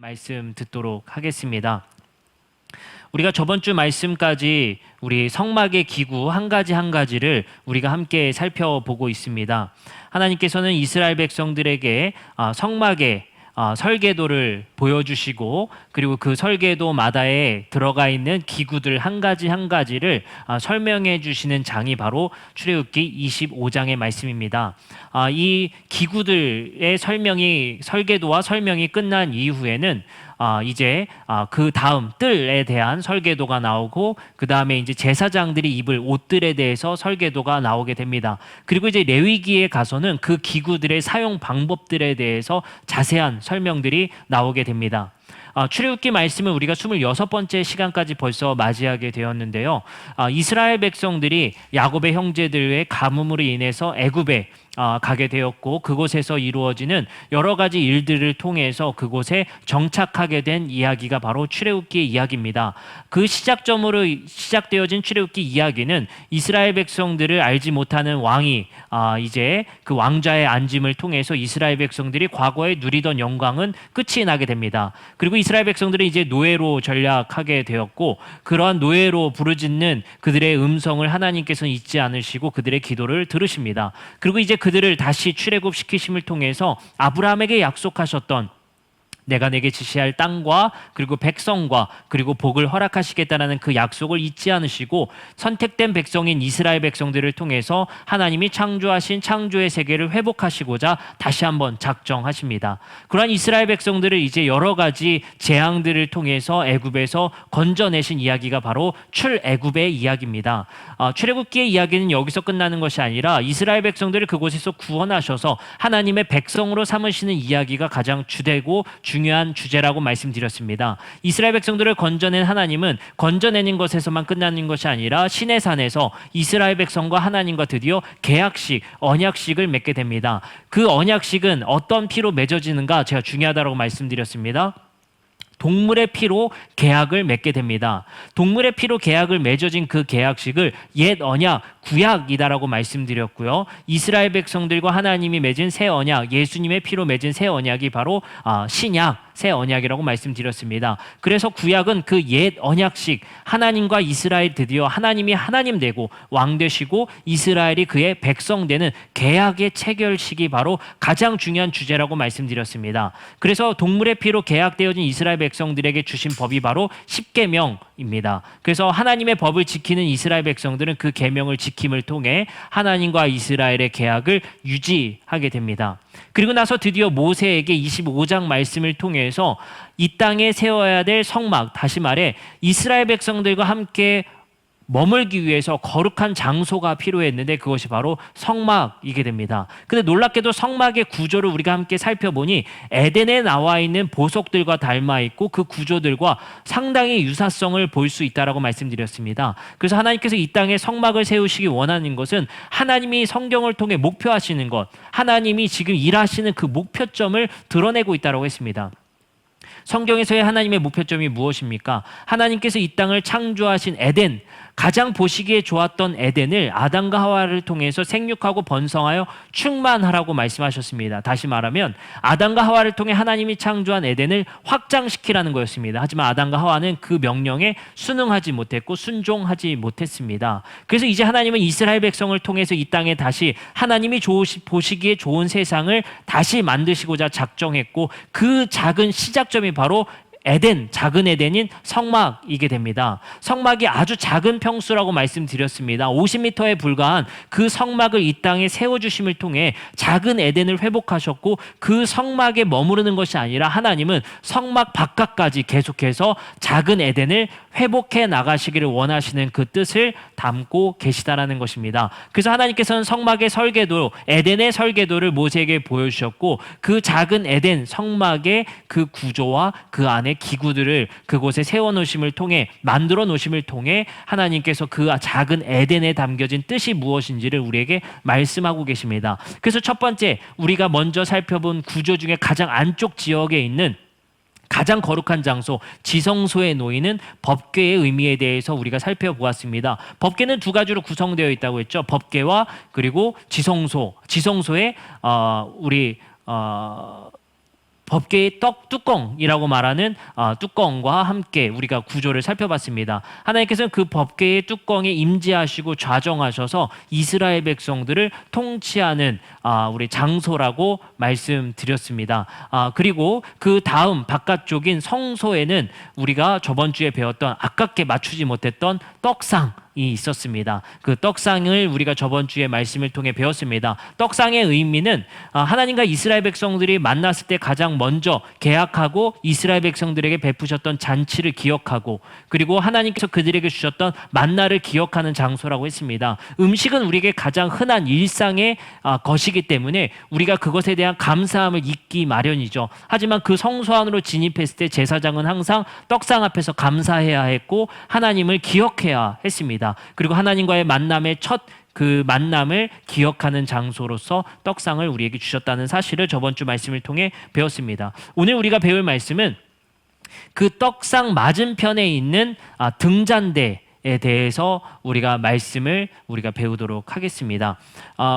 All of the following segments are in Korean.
말씀 듣도록 하겠습니다. 우리가 저번 주 말씀까지 우리 성막의 기구 한 가지를 우리가 함께 살펴보고 있습니다. 하나님께서는 이스라엘 백성들에게 성막의 설계도를 보여주시고, 그리고 그 설계도마다에 들어가 있는 기구들 한 가지를 설명해 주시는 장이 바로 출애굽기 25장의 말씀입니다. 이 기구들의 설계도와 설명이 끝난 이후에는 이제 그 다음 뜰에 대한 설계도가 나오고, 그 다음에 이제 제사장들이 입을 옷들에 대해서 설계도가 나오게 됩니다. 그리고 이제 레위기에 가서는 그 기구들의 사용 방법들에 대해서 자세한 설명들이 나오게 됩니다. 출애굽기 말씀은 우리가 26번째 시간까지 벌써 맞이하게 되었는데요. 이스라엘 백성들이 야곱의 형제들의 가뭄으로 인해서 애굽에 가게 되었고, 그곳에서 이루어지는 여러 가지 일들을 통해서 그곳에 정착하게 된 이야기가 바로 출애굽기의 이야기입니다. 그 시작점으로 시작되어진 출애굽기 이야기는 이스라엘 백성들을 알지 못하는 왕이 이제 그 왕좌의 앉음을 통해서 이스라엘 백성들이 과거에 누리던 영광은 끝이 나게 됩니다. 그리고 이스라엘 백성들은 이제 노예로 전락하게 되었고, 그러한 노예로 부르짖는 그들의 음성을 하나님께서는 잊지 않으시고 그들의 기도를 들으십니다. 그리고 이제 그들을 다시 출애굽시키심을 통해서 아브라함에게 약속하셨던 내가 내게 지시할 땅과 그리고 백성과 그리고 복을 허락하시겠다라는 그 약속을 잊지 않으시고, 선택된 백성인 이스라엘 백성들을 통해서 하나님이 창조하신 창조의 세계를 회복하시고자 다시 한번 작정하십니다. 그러한 이스라엘 백성들을 이제 여러 가지 재앙들을 통해서 애굽에서 건져내신 이야기가 바로 출애굽의 이야기입니다. 출애굽기의 이야기는 여기서 끝나는 것이 아니라 이스라엘 백성들을 그곳에서 구원하셔서 하나님의 백성으로 삼으시는 이야기가 가장 주되고 중요한 주제라고 말씀드렸습니다. 이스라엘 백성들을 건져낸 하나님은 건져내는 것에서만 끝나는 것이 아니라 시내산에서 이스라엘 백성과 하나님과 드디어 계약식, 언약식을 맺게 됩니다. 그 언약식은 어떤 피로 맺어지는가 제가 중요하다고 말씀드렸습니다. 동물의 피로 계약을 맺게 됩니다. 동물의 피로 계약을 맺어진 그 계약식을 옛 언약, 구약이다라고 말씀드렸고요. 이스라엘 백성들과 하나님이 맺은 새 언약, 예수님의 피로 맺은 새 언약이 바로 신약, 새 언약이라고 말씀드렸습니다. 그래서 구약은 그 옛 언약식, 하나님과 이스라엘 드디어 하나님이 하나님 되고 왕 되시고 이스라엘이 그의 백성 되는 계약의 체결식이 바로 가장 중요한 주제라고 말씀드렸습니다. 그래서 동물의 피로 계약되어진 이스라엘 백성들에게 주신 법이 바로 십계명입니다. 그래서 하나님의 법을 지키는 이스라엘 백성들은 그 계명을 지킴을 통해 하나님과 이스라엘의 계약을 유지하게 됩니다. 그리고 나서 드디어 모세에게 25장 말씀을 통해서 이 땅에 세워야 될 성막, 다시 말해 이스라엘 백성들과 함께 머물기 위해서 거룩한 장소가 필요했는데 그것이 바로 성막이게 됩니다. 근데 놀랍게도 성막의 구조를 우리가 함께 살펴보니 에덴에 나와 있는 보석들과 닮아 있고 그 구조들과 상당히 유사성을 볼 수 있다라고 말씀드렸습니다. 그래서 하나님께서 이 땅에 성막을 세우시기 원하는 것은 하나님이 성경을 통해 목표하시는 것, 하나님이 지금 일하시는 그 목표점을 드러내고 있다라고 했습니다. 성경에서의 하나님의 목표점이 무엇입니까? 하나님께서 이 땅을 창조하신 에덴, 가장 보시기에 좋았던 에덴을 아담과 하와를 통해서 생육하고 번성하여 충만하라고 말씀하셨습니다. 다시 말하면 아담과 하와를 통해 하나님이 창조한 에덴을 확장시키라는 거였습니다. 하지만 아담과 하와는 그 명령에 순응하지 못했고 순종하지 못했습니다. 그래서 이제 하나님은 이스라엘 백성을 통해서 이 땅에 다시 하나님이 보시기에 좋은 세상을 다시 만드시고자 작정했고, 그 작은 시작점이 바로 에덴, 작은 에덴인 성막이게 됩니다. 성막이 아주 작은 평수라고 말씀드렸습니다. 50m에 불과한 그 성막을 이 땅에 세워주심을 통해 작은 에덴을 회복하셨고, 그 성막에 머무르는 것이 아니라 하나님은 성막 바깥까지 계속해서 작은 에덴을 회복해 나가시기를 원하시는 그 뜻을 담고 계시다라는 것입니다. 그래서 하나님께서는 성막의 설계도, 에덴의 설계도를 모세에게 보여주셨고, 그 작은 에덴 성막의 그 구조와 그 안에 기구들을 그곳에 세워놓으심을 통해, 만들어 놓으심을 통해 하나님께서 그 작은 에덴에 담겨진 뜻이 무엇인지를 우리에게 말씀하고 계십니다. 그래서 첫 번째, 우리가 먼저 살펴본 구조 중에 가장 안쪽 지역에 있는 가장 거룩한 장소, 지성소에 놓이는 법궤의 의미에 대해서 우리가 살펴보았습니다. 법궤는 두 가지로 구성되어 있다고 했죠. 법궤와 그리고 지성소. 지성소에 우리 법궤의 떡 뚜껑이라고 말하는 뚜껑과 함께 우리가 구조를 살펴봤습니다. 하나님께서는 그 법궤의 뚜껑에 임재하시고 좌정하셔서 이스라엘 백성들을 통치하는 우리 장소라고 말씀드렸습니다. 그리고 그 다음 바깥쪽인 성소에는 우리가 저번 주에 배웠던 아깝게 맞추지 못했던 떡상이 있었습니다. 그 떡상을 우리가 저번 주에 말씀을 통해 배웠습니다. 떡상의 의미는 하나님과 이스라엘 백성들이 만났을 때 가장 먼저 계약하고 이스라엘 백성들에게 베푸셨던 잔치를 기억하고, 그리고 하나님께서 그들에게 주셨던 만나를 기억하는 장소라고 했습니다. 음식은 우리에게 가장 흔한 일상의 것이기 때문에 우리가 그것에 대한 감사함을 잊기 마련이죠. 하지만 그 성소 안으로 진입했을 때 제사장은 항상 떡상 앞에서 감사해야 했고 하나님을 기억해야 했습니다. 그리고 하나님과의 만남의 첫 그 만남을 기억하는 장소로서 떡상을 우리에게 주셨다는 사실을 저번 주 말씀을 통해 배웠습니다. 오늘 우리가 배울 말씀은 그 떡상 맞은편에 있는 등잔대에 대해서 우리가 배우도록 하겠습니다.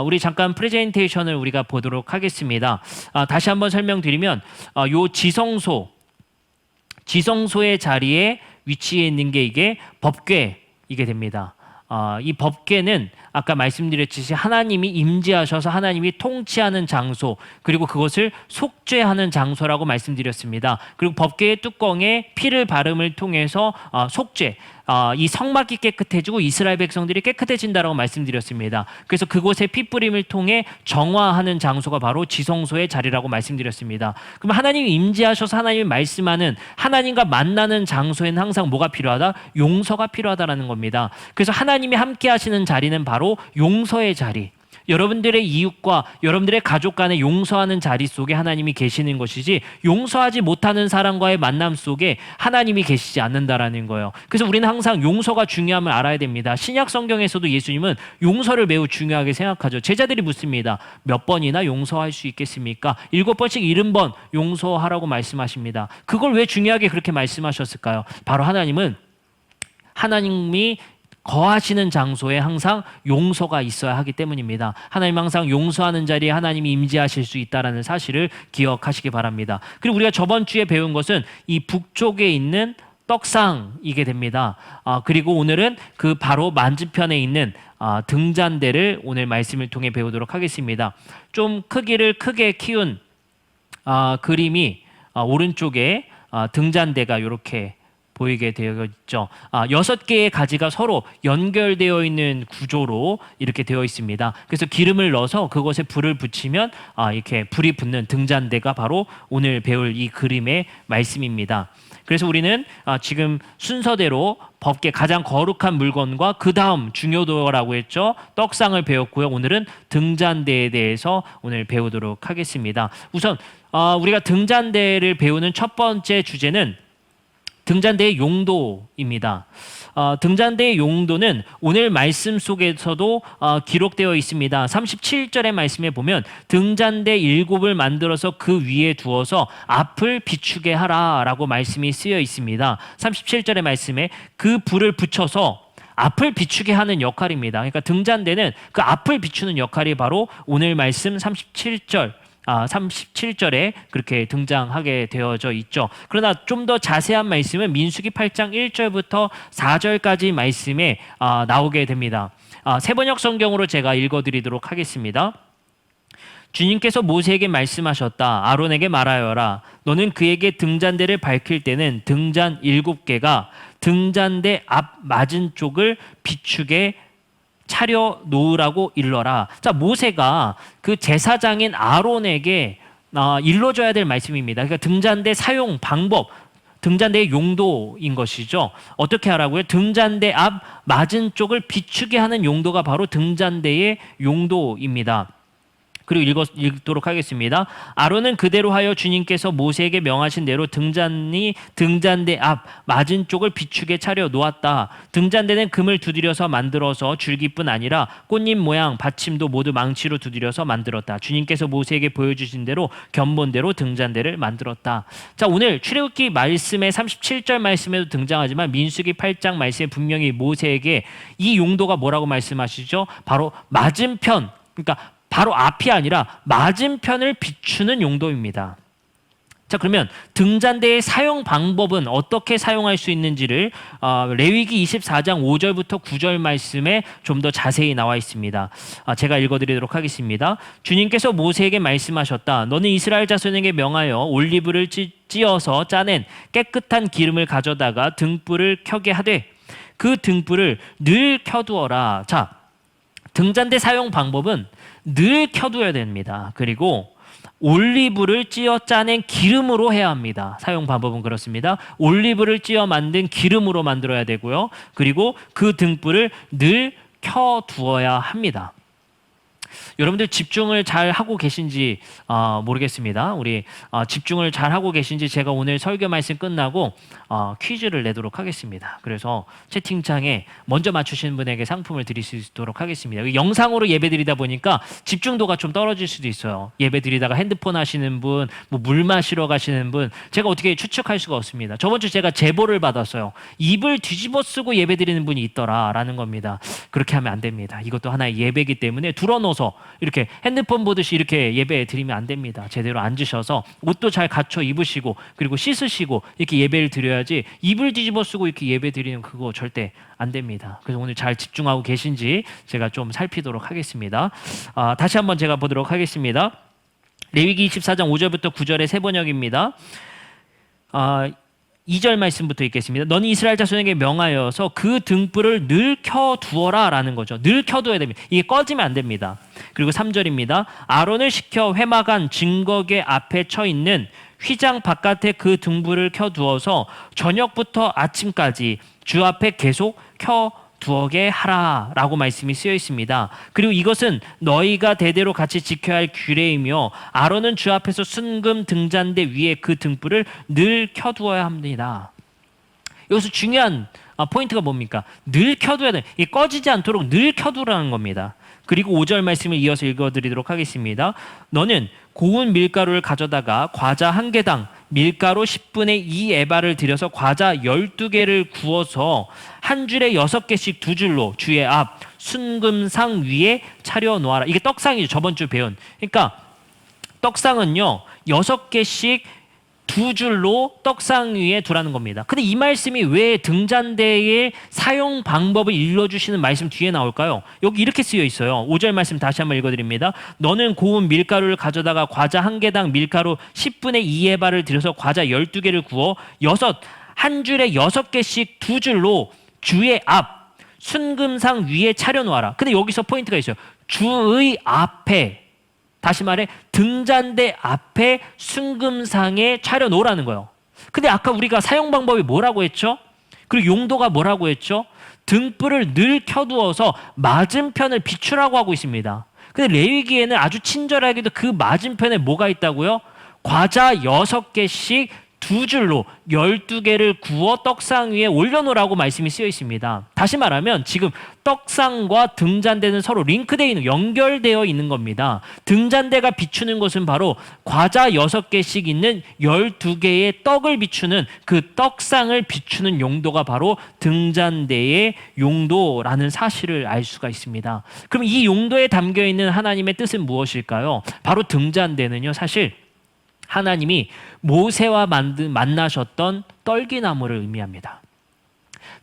우리 잠깐 프레젠테이션을 우리가 보도록 하겠습니다. 다시 한번 설명드리면 요 지성소의 자리에 위치해 있는 게 이게 법궤이게 됩니다. 이 법궤는 아까 말씀드렸듯이 하나님이 임재하셔서 하나님이 통치하는 장소, 그리고 그것을 속죄하는 장소라고 말씀드렸습니다. 그리고 법궤의 뚜껑에 피를 바름을 통해서 속죄, 이 성막이 깨끗해지고 이스라엘 백성들이 깨끗해진다라고 말씀드렸습니다. 그래서 그곳에 피 뿌림을 통해 정화하는 장소가 바로 지성소의 자리라고 말씀드렸습니다. 그럼 하나님이 임재하셔서 하나님이 말씀하는, 하나님과 만나는 장소에는 항상 뭐가 필요하다? 용서가 필요하다라는 겁니다. 그래서 하나님이 함께 하시는 자리는 바로 용서의 자리, 여러분들의 이웃과 여러분들의 가족 간에 용서하는 자리 속에 하나님이 계시는 것이지, 용서하지 못하는 사람과의 만남 속에 하나님이 계시지 않는다라는 거예요. 그래서 우리는 항상 용서가 중요함을 알아야 됩니다. 신약 성경에서도 예수님은 용서를 매우 중요하게 생각하죠. 제자들이 묻습니다. 몇 번이나 용서할 수 있겠습니까? 7번씩 70번 용서하라고 말씀하십니다. 그걸 왜 중요하게 그렇게 말씀하셨을까요? 바로 하나님이 거하시는 장소에 항상 용서가 있어야 하기 때문입니다. 하나님 항상 용서하는 자리에 하나님이 임재하실 수 있다는 사실을 기억하시기 바랍니다. 그리고 우리가 저번 주에 배운 것은 이 북쪽에 있는 떡상이게 됩니다. 그리고 오늘은 그 바로 맞은편에 있는 등잔대를 오늘 말씀을 통해 배우도록 하겠습니다. 좀 크기를 크게 키운 그림이 오른쪽에 등잔대가 이렇게 보이게 되어 있죠. 6개의 가지가 서로 연결되어 있는 구조로 이렇게 되어 있습니다. 그래서 기름을 넣어서 그것에 불을 붙이면 이렇게 불이 붙는 등잔대가 바로 오늘 배울 이 그림의 말씀입니다. 그래서 우리는 지금 순서대로 법궤 가장 거룩한 물건과 그 다음 중요도라고 했죠. 떡상을 배웠고요. 오늘은 등잔대에 대해서 오늘 배우도록 하겠습니다. 우선 우리가 등잔대를 배우는 첫 번째 주제는 등잔대의 용도입니다. 등잔대의 용도는 오늘 말씀 속에서도 기록되어 있습니다. 37절의 말씀에 보면 등잔대 7을 만들어서 그 위에 두어서 앞을 비추게 하라라고 말씀이 쓰여 있습니다. 37절의 말씀에 그 불을 붙여서 앞을 비추게 하는 역할입니다. 그러니까 등잔대는 그 앞을 비추는 역할이 바로 오늘 말씀 37절에 그렇게 등장하게 되어져 있죠. 그러나 좀 더 자세한 말씀은 민수기 8장 1절부터 4절까지 말씀에 나오게 됩니다. 세번역 성경으로 제가 읽어드리도록 하겠습니다. 주님께서 모세에게 말씀하셨다. 아론에게 말하여라. 너는 그에게 등잔대를 밝힐 때는 등잔 7개가 등잔대 앞 맞은 쪽을 비추게 차려 놓으라고 일러라. 자, 모세가 그 제사장인 아론에게 일러줘야 될 말씀입니다. 그러니까 등잔대 사용 방법, 등잔대의 용도인 것이죠. 어떻게 하라고요? 등잔대 앞 맞은 쪽을 비추게 하는 용도가 바로 등잔대의 용도입니다. 그리고 읽도록 하겠습니다. 아론은 그대로 하여 주님께서 모세에게 명하신 대로 등잔대 앞 맞은 쪽을 비추게 차려 놓았다. 등잔대는 금을 두드려서 만들어서 줄기뿐 아니라 꽃잎 모양 받침도 모두 망치로 두드려서 만들었다. 주님께서 모세에게 보여주신 대로 견본대로 등잔대를 만들었다. 자, 오늘 출애굽기 말씀의 37절 말씀에도 등장하지만 민수기 8장 말씀에 분명히 모세에게 이 용도가 뭐라고 말씀하시죠? 바로 맞은편, 그러니까 바로 앞이 아니라 맞은편을 비추는 용도입니다. 자, 그러면 등잔대의 사용 방법은 어떻게 사용할 수 있는지를 레위기 24장 5절부터 9절 말씀에 좀 더 자세히 나와 있습니다. 제가 읽어드리도록 하겠습니다. 주님께서 모세에게 말씀하셨다. 너는 이스라엘 자손에게 명하여 올리브를 찧어서 짜낸 깨끗한 기름을 가져다가 등불을 켜게 하되 그 등불을 늘 켜두어라. 자, 등잔대 사용 방법은 늘 켜두어야 됩니다. 그리고 올리브를 찧어 짜낸 기름으로 해야 합니다. 사용 방법은 그렇습니다. 올리브를 찧어 만든 기름으로 만들어야 되고요. 그리고 그 등불을 늘 켜두어야 합니다. 여러분들 집중을 잘 하고 계신지 모르겠습니다. 우리 집중을 잘 하고 계신지 제가 오늘 설교 말씀 끝나고 퀴즈를 내도록 하겠습니다. 그래서 채팅창에 먼저 맞추시는 분에게 상품을 드릴 수 있도록 하겠습니다. 영상으로 예배 드리다 보니까 집중도가 좀 떨어질 수도 있어요. 예배 드리다가 핸드폰 하시는 분, 뭐 물 마시러 가시는 분, 제가 어떻게 추측할 수가 없습니다. 저번 주 제가 제보를 받았어요. 입을 뒤집어 쓰고 예배 드리는 분이 있더라라는 겁니다. 그렇게 하면 안 됩니다. 이것도 하나의 예배이기 때문에 둘러놓어서 이렇게 핸드폰 보듯이 이렇게 예배 드리면 안 됩니다. 제대로 앉으셔서 옷도 잘 갖춰 입으시고 그리고 씻으시고 이렇게 예배를 드려야지, 입을 뒤집어 쓰고 이렇게 예배 드리는 그거 절대 안 됩니다. 그래서 오늘 잘 집중하고 계신지 제가 좀 살피도록 하겠습니다. 다시 한번 제가 보도록 하겠습니다. 레위기 24장 5절부터 9절의 세 번역입니다. 2절 말씀부터 읽겠습니다. 너는 이스라엘 자손에게 명하여서 그 등불을 늘 켜두어라 라는 거죠. 늘 켜둬야 됩니다. 이게 꺼지면 안 됩니다. 그리고 3절입니다. 아론을 시켜 회막안 증거궤 앞에 쳐 있는 휘장 바깥에 그 등불을 켜두어서 저녁부터 아침까지 주 앞에 계속 켜두어게 하라 라고 말씀이 쓰여 있습니다. 그리고 이것은 너희가 대대로 같이 지켜야 할 규례이며 아론은 주 앞에서 순금 등잔대 위에 그 등불을 늘 켜두어야 합니다. 여기서 중요한 포인트가 뭡니까? 늘 켜둬야 돼. 이게 꺼지지 않도록 늘 켜두라는 겁니다. 그리고 5절 말씀을 이어서 읽어드리도록 하겠습니다. 너는 고운 밀가루를 가져다가 과자 한 개당 밀가루 10분의 2 에바를 들여서 과자 12개를 구워서 한 줄에 6개씩 두 줄로 주의 앞 순금상 위에 차려 놓아라. 이게 떡상이죠. 저번 주 배운. 그러니까 떡상은요 6개씩 두 줄로 떡상 위에 두라는 겁니다. 근데 이 말씀이 왜 등잔대의 사용 방법을 일러주시는 말씀 뒤에 나올까요? 여기 이렇게 쓰여 있어요. 5절 말씀 다시 한번 읽어드립니다. 너는 고운 밀가루를 가져다가 과자 한 개당 밀가루 10분의 2 에바를 들여서 과자 12개를 구워 한 줄에 6개씩 두 줄로 주의 앞 순금상 위에 차려놓아라. 근데 여기서 포인트가 있어요. 주의 앞에, 다시 말해 등잔대 앞에 순금상에 차려놓으라는 거예요. 근데 아까 우리가 사용 방법이 뭐라고 했죠? 그리고 용도가 뭐라고 했죠? 등불을 늘 켜두어서 맞은편을 비추라고 하고 있습니다. 근데 레위기에는 아주 친절하게도 그 맞은편에 뭐가 있다고요? 과자 6개씩 두 줄로 12개를 구워 떡상 위에 올려놓으라고 말씀이 쓰여 있습니다. 다시 말하면 지금 떡상과 등잔대는 서로 링크되어 있는, 연결되어 있는 겁니다. 등잔대가 비추는 것은 바로 과자 6개씩 있는 12개의 떡을 비추는, 그 떡상을 비추는 용도가 바로 등잔대의 용도라는 사실을 알 수가 있습니다. 그럼 이 용도에 담겨있는 하나님의 뜻은 무엇일까요? 바로 등잔대는요, 사실 하나님이 모세와 만나셨던 떨기나무를 의미합니다.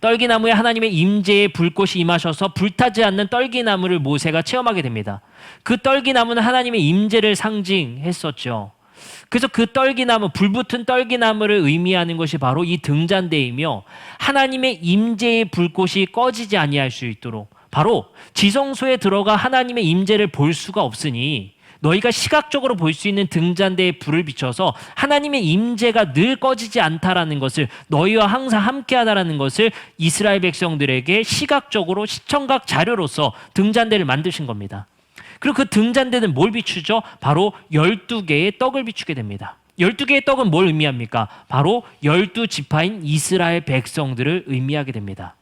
떨기나무에 하나님의 임재의 불꽃이 임하셔서 불타지 않는 떨기나무를 모세가 체험하게 됩니다. 그 떨기나무는 하나님의 임재를 상징했었죠. 그래서 그 떨기나무, 불붙은 떨기나무를 의미하는 것이 바로 이 등잔대이며, 하나님의 임재의 불꽃이 꺼지지 아니할 수 있도록, 바로 지성소에 들어가 하나님의 임재를 볼 수가 없으니 너희가 시각적으로 볼 수 있는 등잔대에 불을 비춰서 하나님의 임재가 늘 꺼지지 않다라는 것을, 너희와 항상 함께하다라는 것을 이스라엘 백성들에게 시각적으로 시청각 자료로서 등잔대를 만드신 겁니다. 그리고 그 등잔대는 뭘 비추죠? 바로 12개의 떡을 비추게 됩니다. 12개의 떡은 뭘 의미합니까? 바로 12지파인 이스라엘 백성들을 의미하게 됩니다.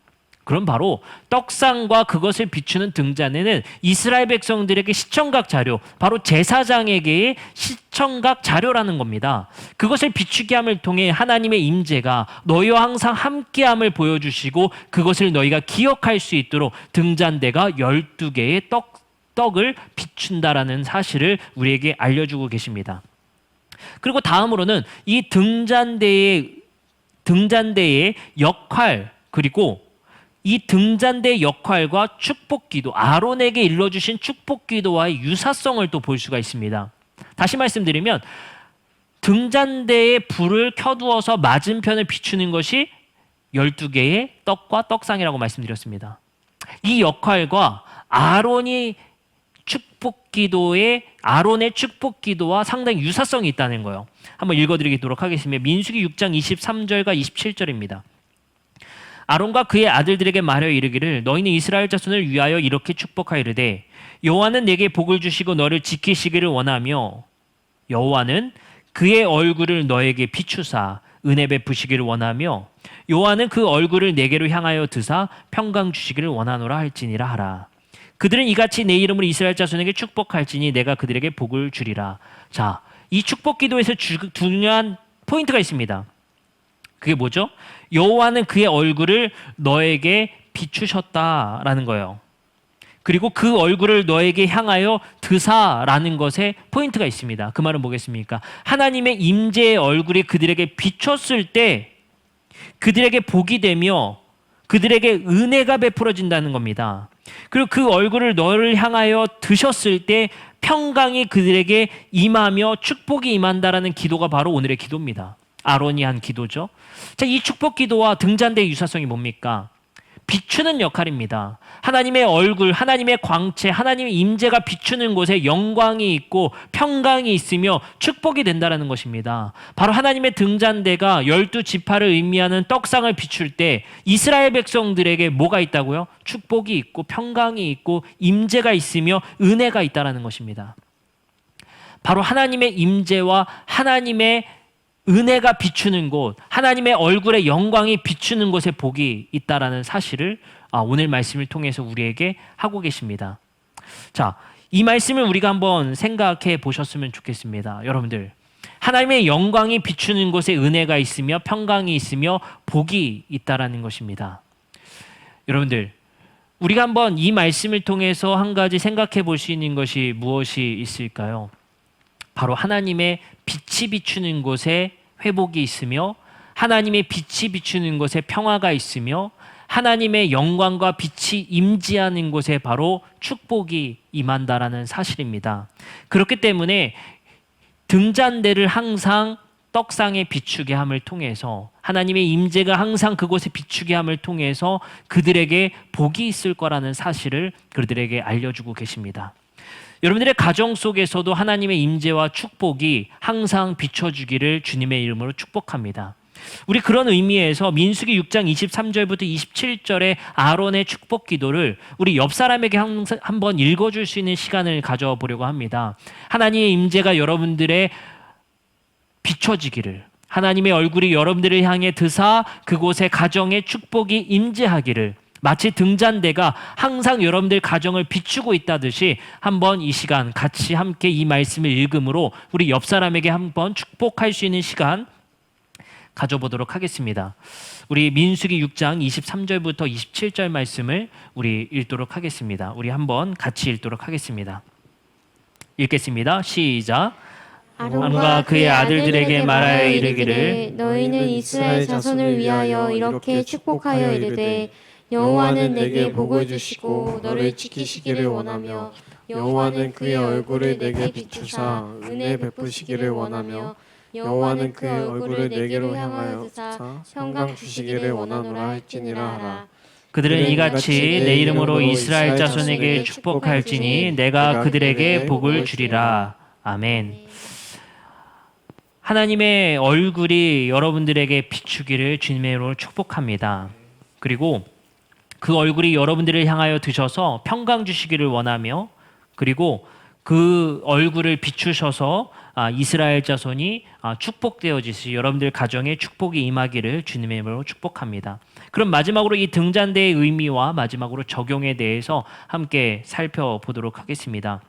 그럼 바로 떡상과 그것을 비추는 등잔대는 이스라엘 백성들에게 시청각 자료, 바로 제사장에게의 시청각 자료라는 겁니다. 그것을 비추게 함을 통해 하나님의 임재가 너희와 항상 함께함을 보여주시고, 그것을 너희가 기억할 수 있도록 등잔대가 12개의 떡을 비춘다라는 사실을 우리에게 알려주고 계십니다. 그리고 다음으로는 이 등잔대의 역할, 그리고 이 등잔대의 역할과 축복기도, 아론에게 일러주신 축복기도와의 유사성을 또 볼 수가 있습니다. 다시 말씀드리면 등잔대에 불을 켜두어서 맞은편을 비추는 것이 12개의 떡과 떡상이라고 말씀드렸습니다. 이 역할과 아론의 축복기도와 상당히 유사성이 있다는 거예요. 한번 읽어드리도록 하겠습니다. 민수기 6장 23절과 27절입니다. 아론과 그의 아들들에게 말하여 이르기를 너희는 이스라엘 자손을 위하여 이렇게 축복하이르되 여호와는 내게 복을 주시고 너를 지키시기를 원하며 여호와는 그의 얼굴을 너에게 비추사 은혜 베푸시기를 원하며 여호와는 그 얼굴을 내게로 향하여 드사 평강 주시기를 원하노라 할지니라 하라. 그들은 이같이 내 이름으로 이스라엘 자손에게 축복할지니 내가 그들에게 복을 주리라. 자, 이 축복 기도에서 중요한 포인트가 있습니다. 그게 뭐죠? 여호와는 그의 얼굴을 너에게 비추셨다라는 거예요. 그리고 그 얼굴을 너에게 향하여 드사라는 것에 포인트가 있습니다. 그 말은 뭐겠습니까? 하나님의 임재의 얼굴이 그들에게 비췄을 때 그들에게 복이 되며 그들에게 은혜가 베풀어진다는 겁니다. 그리고 그 얼굴을 너를 향하여 드셨을 때 평강이 그들에게 임하며 축복이 임한다라는 기도가 바로 오늘의 기도입니다. 아론이 한 기도죠. 자, 이 축복 기도와 등잔대의 유사성이 뭡니까? 비추는 역할입니다. 하나님의 얼굴, 하나님의 광채, 하나님의 임재가 비추는 곳에 영광이 있고 평강이 있으며 축복이 된다는 것입니다. 바로 하나님의 등잔대가 12지파를 의미하는 떡상을 비출 때 이스라엘 백성들에게 뭐가 있다고요? 축복이 있고 평강이 있고 임재가 있으며 은혜가 있다는 것입니다. 바로 하나님의 임재와 하나님의 은혜가 비추는 곳, 하나님의 얼굴의 영광이 비추는 곳에 복이 있다라는 사실을 오늘 말씀을 통해서 우리에게 하고 계십니다. 자, 이 말씀을 우리가 한번 생각해 보셨으면 좋겠습니다. 여러분들, 하나님의 영광이 비추는 곳에 은혜가 있으며 평강이 있으며 복이 있다라는 것입니다. 여러분들, 우리가 한번 이 말씀을 통해서 한 가지 생각해 볼 수 있는 것이 무엇이 있을까요? 바로 하나님의 빛이 비추는 곳에 회복이 있으며 하나님의 빛이 비추는 곳에 평화가 있으며 하나님의 영광과 빛이 임재하는 곳에 바로 축복이 임한다라는 사실입니다. 그렇기 때문에 등잔대를 항상 떡상에 비추게 함을 통해서 하나님의 임재가 항상 그곳에 비추게 함을 통해서 그들에게 복이 있을 거라는 사실을 그들에게 알려주고 계십니다. 여러분들의 가정 속에서도 하나님의 임재와 축복이 항상 비춰주기를 주님의 이름으로 축복합니다. 우리 그런 의미에서 민수기 6장 23절부터 27절의 아론의 축복 기도를 우리 옆 사람에게 한번 읽어줄 수 있는 시간을 가져보려고 합니다. 하나님의 임재가 여러분들의 비춰지기를, 하나님의 얼굴이 여러분들을 향해 드사 그곳에 가정의 축복이 임재하기를, 마치 등잔대가 항상 여러분들 가정을 비추고 있다듯이 한번 이 시간 같이 함께 이 말씀을 읽음으로 우리 옆 사람에게 한번 축복할 수 있는 시간 가져보도록 하겠습니다. 우리 민수기 6장 23절부터 27절 말씀을 우리 읽도록 하겠습니다. 우리 한번 같이 읽도록 하겠습니다. 읽겠습니다. 시작. 아론과 그의 아들들에게 말하여 이르기를 너희는 이스라엘 자손을 위하여 이렇게 축복하여 이르되 여호와는 내게 복을 주시고 너를 지키시기를 원하며 여호와는 그의 얼굴을 내게 비추사 은혜 베푸시기를 원하며 여호와는 그의 얼굴을 내게로 향하여 드사 평강 주시기를 원하노라 할지니라 하라. 그들은 이같이 내 이름으로 이스라엘 자손에게 축복할지니 내가 그들에게 복을 주리라. 아멘. 하나님의 얼굴이 여러분들에게 비추기를 주님의 이름으로 축복합니다. 그리고 그 얼굴이 여러분들을 향하여 드셔서 평강 주시기를 원하며, 그리고 그 얼굴을 비추셔서 이스라엘 자손이 축복되어지시 여러분들 가정에 축복이 임하기를 주님의 이름으로 축복합니다. 그럼 마지막으로 이 등잔대의 의미와 마지막으로 적용에 대해서 함께 살펴보도록 하겠습니다.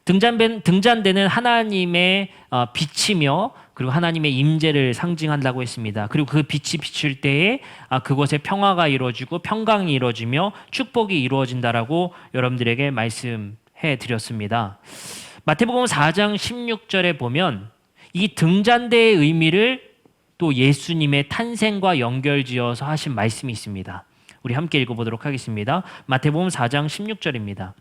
등잔대는 하나님의 빛이며 그리고 하나님의 임재를 상징한다고 했습니다. 그리고 그 빛이 비출 때에 그곳에 평화가 이루어지고 평강이 이루어지며 축복이 이루어진다라고 여러분들에게 말씀해 드렸습니다. 마태복음 4장 16절에 보면 이 등잔대의 의미를 또 예수님의 탄생과 연결지어서 하신 말씀이 있습니다. 우리 함께 읽어보도록 하겠습니다. 마태복음 4장 16절입니다.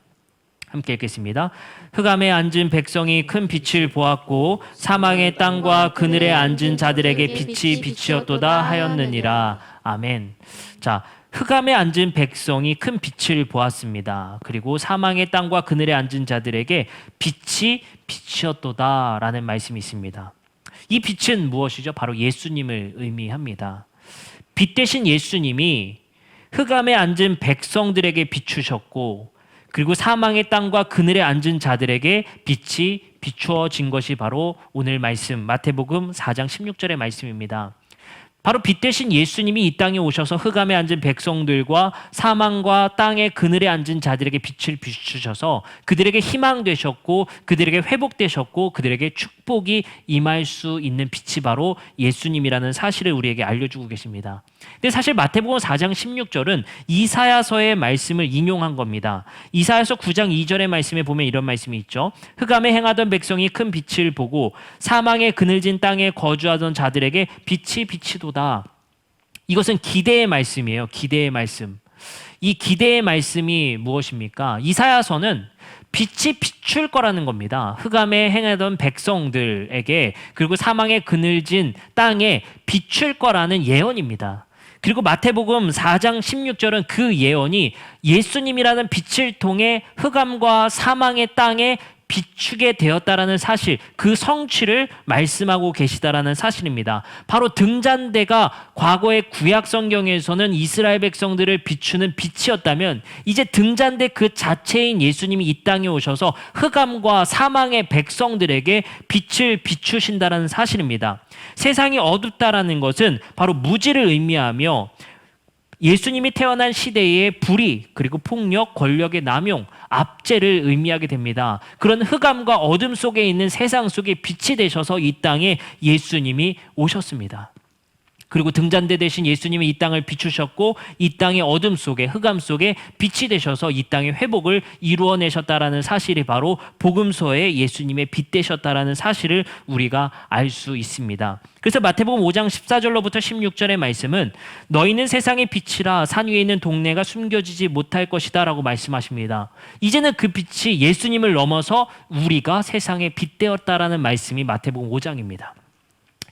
함께 읽겠습니다. 흑암에 앉은 백성이 큰 빛을 보았고 사망의 땅과 그늘에 앉은 자들에게 빛이 비치었도다 하였느니라. 아멘. 자, 흑암에 앉은 백성이 큰 빛을 보았습니다. 그리고 사망의 땅과 그늘에 앉은 자들에게 빛이 비치었도다라는 말씀이 있습니다. 이 빛은 무엇이죠? 바로 예수님을 의미합니다. 빛 대신 예수님이 흑암에 앉은 백성들에게 비추셨고 그리고 사망의 땅과 그늘에 앉은 자들에게 빛이 비추어진 것이 바로 오늘 말씀 마태복음 4장 16절의 말씀입니다. 바로 빛 대신 예수님이 이 땅에 오셔서 흑암에 앉은 백성들과 사망과 땅의 그늘에 앉은 자들에게 빛을 비추셔서 그들에게 희망 되셨고 그들에게 회복되셨고 그들에게 축복이 임할 수 있는 빛이 바로 예수님이라는 사실을 우리에게 알려주고 계십니다. 근데 사실 마태복음 4장 16절은 이사야서의 말씀을 인용한 겁니다. 이사야서 9장 2절의 말씀에 보면 이런 말씀이 있죠. 흑암에 행하던 백성이 큰 빛을 보고 사망의 그늘진 땅에 거주하던 자들에게 빛이 비치도다. 이것은 기대의 말씀이에요. 기대의 말씀. 이 기대의 말씀이 무엇입니까? 이사야서는 빛이 비출 거라는 겁니다. 흑암에 행하던 백성들에게 그리고 사망의 그늘진 땅에 비출 거라는 예언입니다. 그리고 마태복음 4장 16절은 그 예언이 예수님이라는 빛을 통해 흑암과 사망의 땅에 비추게 되었다라는 사실, 그 성취를 말씀하고 계시다라는 사실입니다. 바로 등잔대가 과거의 구약 성경에서는 이스라엘 백성들을 비추는 빛이었다면 이제 등잔대 그 자체인 예수님이 이 땅에 오셔서 흑암과 사망의 백성들에게 빛을 비추신다라는 사실입니다. 세상이 어둡다라는 것은 바로 무지를 의미하며 예수님이 태어난 시대의 불의 그리고 폭력, 권력의 남용, 압제를 의미하게 됩니다. 그런 흑암과 어둠 속에 있는 세상 속에 빛이 되셔서 이 땅에 예수님이 오셨습니다. 그리고 등잔대 대신 예수님이 이 땅을 비추셨고 이 땅의 어둠 속에 흑암 속에 빛이 되셔서 이 땅의 회복을 이루어내셨다라는 사실이 바로 복음서에 예수님의 빛 되셨다라는 사실을 우리가 알 수 있습니다. 그래서 마태복음 5장 14절로부터 16절의 말씀은 너희는 세상의 빛이라 산 위에 있는 동네가 숨겨지지 못할 것이다 라고 말씀하십니다. 이제는 그 빛이 예수님을 넘어서 우리가 세상의 빛 되었다라는 말씀이 마태복음 5장입니다.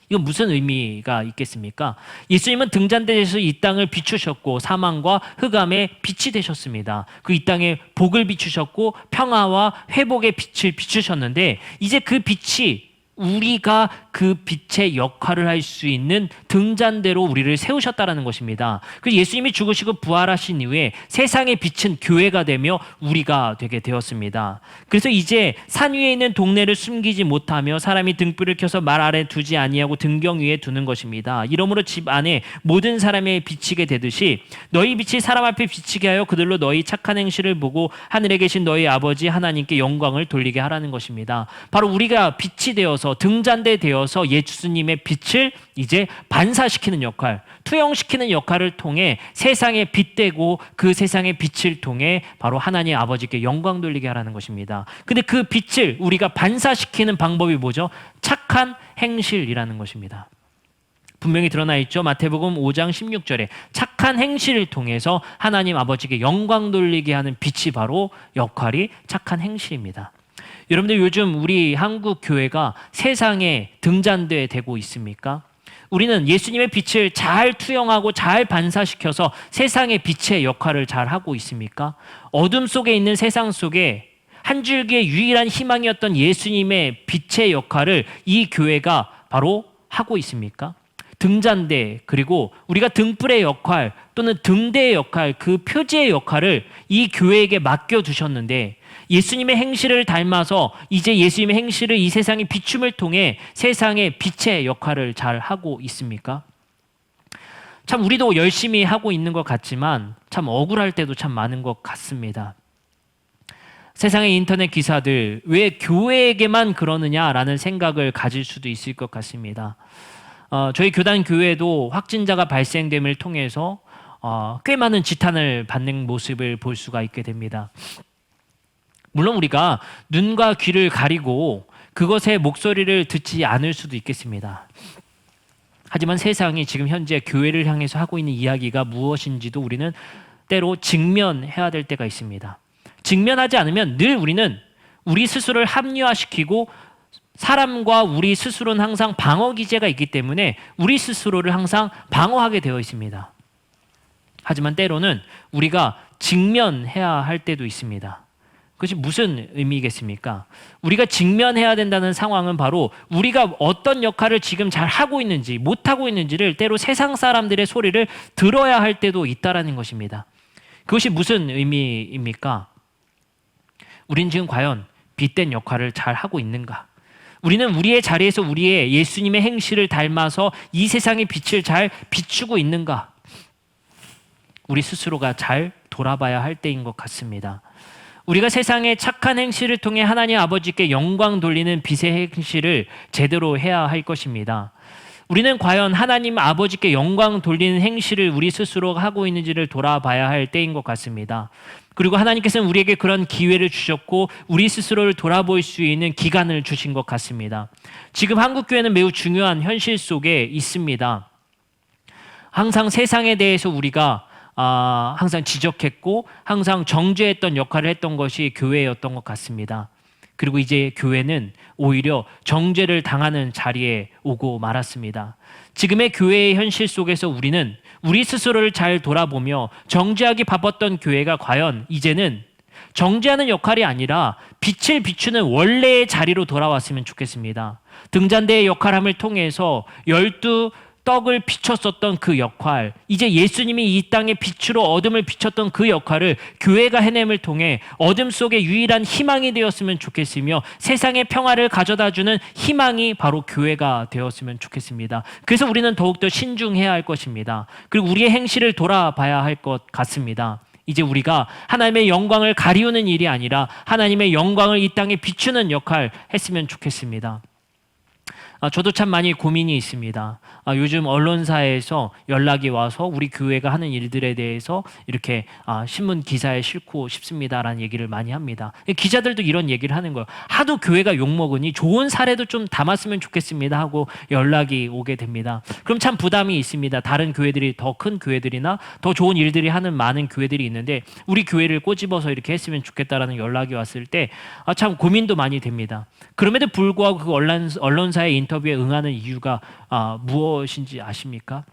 이건 무슨 의미가 있겠습니까? 예수님은 등잔대에서 이 땅을 비추셨고 사망과 흑암의 빛이 되셨습니다. 그 이 땅에 복을 비추셨고 평화와 회복의 빛을 비추셨는데 이제 그 빛이 우리가 그 빛의 역할을 할 수 있는 등잔대로 우리를 세우셨다라는 것입니다. 그래서 예수님이 죽으시고 부활하신 이후에 세상의 빛은 교회가 되며 우리가 되게 되었습니다. 그래서 이제 산 위에 있는 동네를 숨기지 못하며 사람이 등불을 켜서 말 아래 두지 아니하고 등경 위에 두는 것입니다. 이러므로 집 안에 모든 사람의 비치게 되듯이 너희 빛이 사람 앞에 비치게 하여 그들로 너희 착한 행실을 보고 하늘에 계신 너희 아버지 하나님께 영광을 돌리게 하라는 것입니다. 바로 우리가 빛이 되어서 등잔대 되어서 예수님의 빛을 이제 반사시키는 역할, 투영시키는 역할을 통해 세상에 빛되고 그 세상의 빛을 통해 바로 하나님 아버지께 영광 돌리게 하라는 것입니다. 근데 그 빛을 우리가 반사시키는 방법이 뭐죠? 착한 행실이라는 것입니다. 분명히 드러나 있죠. 마태복음 5장 16절에 착한 행실을 통해서 하나님 아버지께 영광 돌리게 하는 빛이 바로 역할이 착한 행실입니다. 여러분들 요즘 우리 한국 교회가 세상에 등잔대 되고 있습니까? 우리는 예수님의 빛을 잘 투영하고 잘 반사시켜서 세상의 빛의 역할을 잘 하고 있습니까? 어둠 속에 있는 세상 속에 한 줄기의 유일한 희망이었던 예수님의 빛의 역할을 이 교회가 바로 하고 있습니까? 등잔대 그리고 우리가 등불의 역할 또는 등대의 역할 그 표지의 역할을 이 교회에게 맡겨두셨는데 예수님의 행실을 닮아서 이제 예수님의 행실을 이 세상의 비춤을 통해 세상의 빛의 역할을 잘 하고 있습니까? 참 우리도 열심히 하고 있는 것 같지만 참 억울할 때도 참 많은 것 같습니다. 세상의 인터넷 기사들 왜 교회에게만 그러느냐라는 생각을 가질 수도 있을 것 같습니다. 저희 교단 교회도 확진자가 발생됨을 통해서 꽤 많은 지탄을 받는 모습을 볼 수가 있게 됩니다. 물론 우리가 눈과 귀를 가리고 그것의 목소리를 듣지 않을 수도 있겠습니다. 하지만 세상이 지금 현재 교회를 향해서 하고 있는 이야기가 무엇인지도 우리는 때로 직면해야 될 때가 있습니다. 직면하지 않으면 늘 우리는 우리 스스로를 합리화시키고 사람과 우리 스스로는 항상 방어 기제가 있기 때문에 우리 스스로를 항상 방어하게 되어 있습니다. 하지만 때로는 우리가 직면해야 할 때도 있습니다. 그것이 무슨 의미겠습니까? 우리가 직면해야 된다는 상황은 바로 우리가 어떤 역할을 지금 잘 하고 있는지 못하고 있는지를 때로 세상 사람들의 소리를 들어야 할 때도 있다라는 것입니다. 그것이 무슨 의미입니까? 우린 지금 과연 빛된 역할을 잘 하고 있는가? 우리는 우리의 자리에서 우리의 예수님의 행실을 닮아서 이 세상의 빛을 잘 비추고 있는가? 우리 스스로가 잘 돌아봐야 할 때인 것 같습니다. 우리가 세상의 착한 행실을 통해 하나님 아버지께 영광 돌리는 빛의 행실을 제대로 해야 할 것입니다. 우리는 과연 하나님 아버지께 영광 돌리는 행실을 우리 스스로 하고 있는지를 돌아봐야 할 때인 것 같습니다. 그리고 하나님께서는 우리에게 그런 기회를 주셨고 우리 스스로를 돌아볼 수 있는 기간을 주신 것 같습니다. 지금 한국교회는 매우 중요한 현실 속에 있습니다. 항상 세상에 대해서 우리가 항상 지적했고 항상 정죄했던 역할을 했던 것이 교회였던 것 같습니다. 그리고 이제 교회는 오히려 정죄를 당하는 자리에 오고 말았습니다. 지금의 교회의 현실 속에서 우리는 우리 스스로를 잘 돌아보며 정죄하기 바빴던 교회가 과연 이제는 정죄하는 역할이 아니라 빛을 비추는 원래의 자리로 돌아왔으면 좋겠습니다. 등잔대의 역할함을 통해서 12 떡을 비췄었던 그 역할, 이제 예수님이 이 땅에 빛으로 어둠을 비췄던 그 역할을 교회가 해냄을 통해 어둠 속에 유일한 희망이 되었으면 좋겠으며 세상의 평화를 가져다주는 희망이 바로 교회가 되었으면 좋겠습니다. 그래서 우리는 더욱더 신중해야 할 것입니다. 그리고 우리의 행실을 돌아봐야 할 것 같습니다. 이제 우리가 하나님의 영광을 가리우는 일이 아니라 하나님의 영광을 이 땅에 비추는 역할 했으면 좋겠습니다. 저도 참 많이 고민이 있습니다. 요즘 언론사에서 연락이 와서 우리 교회가 하는 일들에 대해서 이렇게 신문 기사에 싣고 싶습니다라는 얘기를 많이 합니다. 기자들도 이런 얘기를 하는 거예요. 하도 교회가 욕먹으니 좋은 사례도 좀 담았으면 좋겠습니다 하고 연락이 오게 됩니다. 그럼 참 부담이 있습니다. 다른 교회들이 더 큰 교회들이나 더 좋은 일들이 하는 많은 교회들이 있는데 우리 교회를 꼬집어서 이렇게 했으면 좋겠다라는 연락이 왔을 때 참 고민도 많이 됩니다. 그럼에도 불구하고 그 언론사의 인터뷰에 응하는 이유가 무엇인지 아십니까?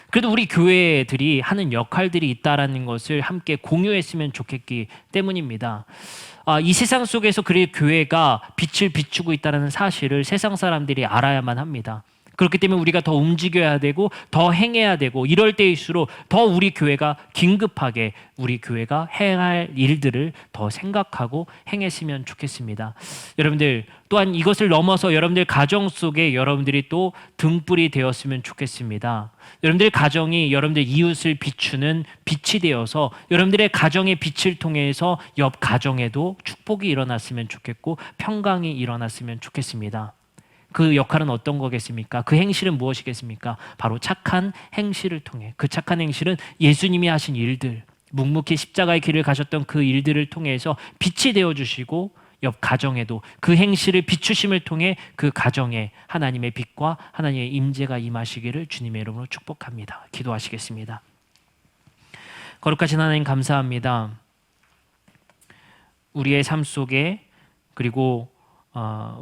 그래도 우리 교회들이 하는 역할들이 있다라는 것을 함께 공유했으면 좋겠기 때문입니다. 이 세상 속에서 그래 교회가 빛을 비추고 있다는 사실을 세상 사람들이 알아야만 합니다. 그렇기 때문에 우리가 더 움직여야 되고 더 행해야 되고 이럴 때일수록 더 우리 교회가 긴급하게 우리 교회가 행할 일들을 더 생각하고 행했으면 좋겠습니다. 여러분들 또한 이것을 넘어서 여러분들 가정 속에 여러분들이 또 등불이 되었으면 좋겠습니다. 여러분들 가정이 여러분들 이웃을 비추는 빛이 되어서 여러분들의 가정의 빛을 통해서 옆 가정에도 축복이 일어났으면 좋겠고 평강이 일어났으면 좋겠습니다. 그 역할은 어떤 거겠습니까? 그 행실은 무엇이겠습니까? 바로 착한 행실을 통해 그 착한 행실은 예수님이 하신 일들, 묵묵히 십자가의 길을 가셨던 그 일들을 통해서 빛이 되어주시고 옆 가정에도 그 행실을 비추심을 통해 그 가정에 하나님의 빛과 하나님의 임재가 임하시기를 주님의 이름으로 축복합니다. 기도하시겠습니다. 거룩하신 하나님 감사합니다. 우리의 삶 속에 그리고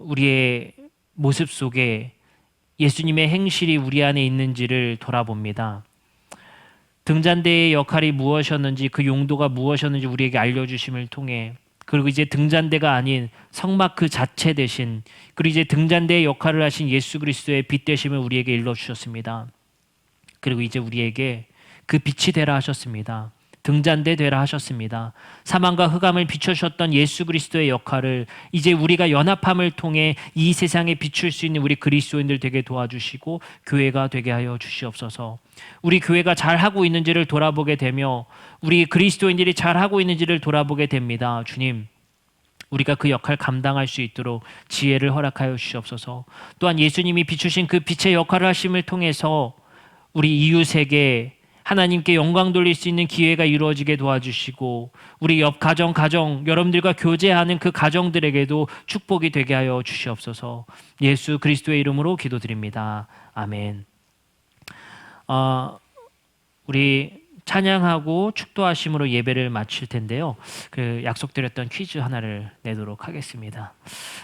우리의 모습 속에 예수님의 행실이 우리 안에 있는지를 돌아봅니다. 등잔대의 역할이 무엇이었는지 그 용도가 무엇이었는지 우리에게 알려주심을 통해 그리고 이제 등잔대가 아닌 성막 그 자체 대신 그리고 이제 등잔대의 역할을 하신 예수 그리스도의 빛 되심을 우리에게 일러주셨습니다. 그리고 이제 우리에게 그 빛이 되라 하셨습니다. 등잔대 되라 하셨습니다. 사망과 흑암을 비춰주셨던 예수 그리스도의 역할을 이제 우리가 연합함을 통해 이 세상에 비출 수 있는 우리 그리스도인들 되게 도와주시고 교회가 되게 하여 주시옵소서. 우리 교회가 잘하고 있는지를 돌아보게 되며 우리 그리스도인들이 잘하고 있는지를 돌아보게 됩니다. 주님, 우리가 그 역할 감당할 수 있도록 지혜를 허락하여 주시옵소서. 또한 예수님이 비추신 그 빛의 역할을 하심을 통해서 우리 이웃에게 하나님께 영광 돌릴 수 있는 기회가 이루어지게 도와주시고 우리 옆 가정 여러분들과 교제하는 그 가정들에게도 축복이 되게 하여 주시옵소서. 예수 그리스도의 이름으로 기도드립니다. 아멘. 우리 찬양하고 축도하심으로 예배를 마칠 텐데요. 그 약속드렸던 퀴즈 하나를 내도록 하겠습니다.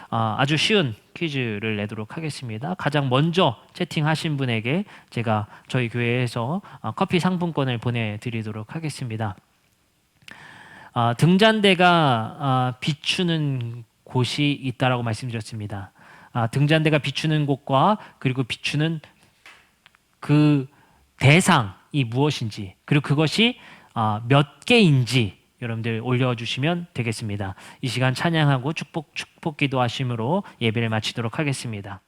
아주 쉬운 퀴즈를 내도록 하겠습니다. 가장 먼저 채팅하신 분에게 제가 저희 교회에서 커피 상품권을 보내드리도록 하겠습니다. 등잔대가 비추는 곳이 있다라고 말씀드렸습니다. 등잔대가 비추는 곳과 그리고 비추는 그 대상이 무엇인지 그리고 그것이 몇 개인지 여러분들 올려주시면 되겠습니다. 이 시간 찬양하고 축복 기도하심으로 예배를 마치도록 하겠습니다.